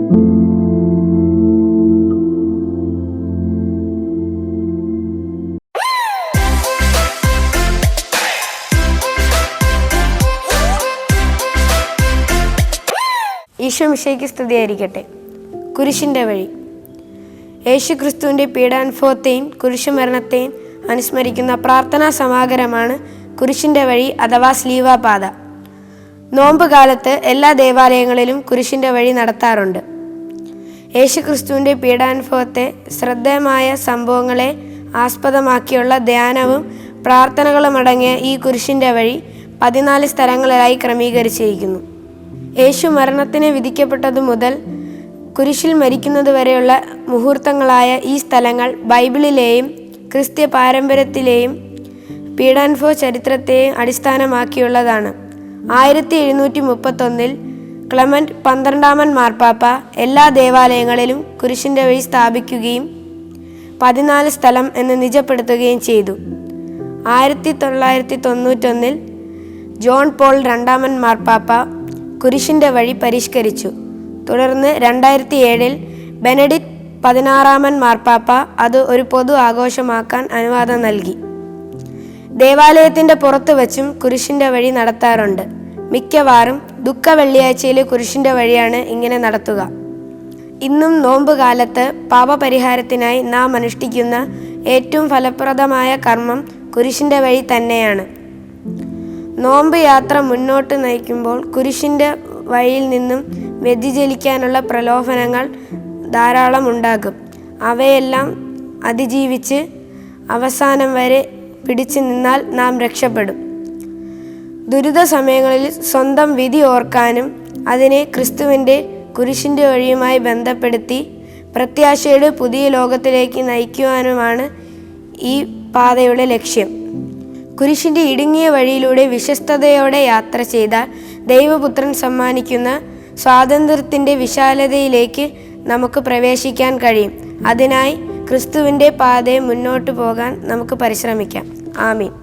ഈശോ മിശിഹായ്ക്ക് സ്തുതിയായിരിക്കട്ടെ. കുരിശിൻ്റെ വഴി. യേശു ക്രിസ്തുവിൻ്റെ പീഡാനുഭവത്തെയും കുരിശുമരണത്തെയും അനുസ്മരിക്കുന്ന പ്രാർത്ഥനാ സമാഗമമാണ് കുരിശിൻ്റെ വഴി അഥവാ സ്ലീവാപാത. നോമ്പ് കാലത്ത് എല്ലാ ദേവാലയങ്ങളിലും കുരിശിൻ്റെ വഴി നടത്താറുണ്ട്. യേശു ക്രിസ്തുവിൻ്റെ പീഡാനുഭവത്തെ ശ്രദ്ധേയമായ സംഭവങ്ങളെ ആസ്പദമാക്കിയുള്ള ധ്യാനവും പ്രാർത്ഥനകളും അടങ്ങിയ ഈ കുരിശിൻ്റെ വഴി 14 സ്ഥലങ്ങളിലായി ക്രമീകരിച്ചിരിക്കുന്നു. യേശു മരണത്തിന് വിധിക്കപ്പെട്ടതു മുതൽ കുരിശിൽ മരിക്കുന്നതുവരെയുള്ള മുഹൂർത്തങ്ങളായ ഈ സ്ഥലങ്ങൾ ബൈബിളിലെയും ക്രിസ്ത്യ പാരമ്പര്യത്തിലെയും പീഡാനുഭവ ചരിത്രത്തെയും അടിസ്ഥാനമാക്കിയുള്ളതാണ്. 1731 ക്ലെമന്റ് 12 മാർപ്പാപ്പ എല്ലാ ദേവാലയങ്ങളിലും കുരിശിൻ്റെ വഴി സ്ഥാപിക്കുകയും 14 സ്ഥലം എന്ന് നിജപ്പെടുത്തുകയും ചെയ്തു. 1991 ജോൺ പോൾ 2 മാർപ്പാപ്പ കുരിശിൻ്റെ വഴി പരിഷ്കരിച്ചു. തുടർന്ന് 2007 ബെനഡിക്ട് 16 മാർപ്പാപ്പ അത് ഒരു പൊതു ആഘോഷമാക്കാൻ അനുവാദം നൽകി. ദേവാലയത്തിൻ്റെ പുറത്തു വച്ചും കുരിശിൻ്റെ വഴി നടത്താറുണ്ട്. മിക്കവാറും ദുഃഖ വെള്ളിയാഴ്ചയിലെ കുരിശിൻ്റെ വഴിയാണ് ഇങ്ങനെ നടത്തുക. ഇന്നും നോമ്പ് കാലത്ത് പാപപരിഹാരത്തിനായി നാം അനുഷ്ഠിക്കുന്ന ഏറ്റവും ഫലപ്രദമായ കർമ്മം കുരിശിൻ്റെ വഴി തന്നെയാണ്. നോമ്പ് യാത്ര മുന്നോട്ട് നയിക്കുമ്പോൾ കുരിശിൻ്റെ വഴിയിൽ നിന്നും വ്യതിചലിക്കാനുള്ള പ്രലോഭനങ്ങൾ ധാരാളം ഉണ്ടാകും. അവയെല്ലാം അതിജീവിച്ച് അവസാനം വരെ പിടിച്ചു നിന്നാൽ നാം രക്ഷപ്പെടും. ദുരിത സമയങ്ങളിൽ സ്വന്തം വിധി ഓർക്കാനും അതിനെ ക്രിസ്തുവിൻ്റെ കുരിശിൻ്റെ വഴിയുമായി ബന്ധപ്പെടുത്തി പ്രത്യാശയുടെ പുതിയ ലോകത്തിലേക്ക് നയിക്കുവാനുമാണ് ഈ പാതയുടെ ലക്ഷ്യം. കുരിശിൻ്റെ ഇടുങ്ങിയ വഴിയിലൂടെ വിശ്വസ്തയോടെ യാത്ര ചെയ്താൽ ദൈവപുത്രൻ സമ്മാനിക്കുന്ന സ്വാതന്ത്ര്യത്തിൻ്റെ വിശാലതയിലേക്ക് നമുക്ക് പ്രവേശിക്കാൻ കഴിയും. അതിനായി ക്രിസ്തുവിൻ്റെ പാതയെ മുന്നോട്ട് പോകാൻ നമുക്ക് പരിശ്രമിക്കാം. ആമീൻ.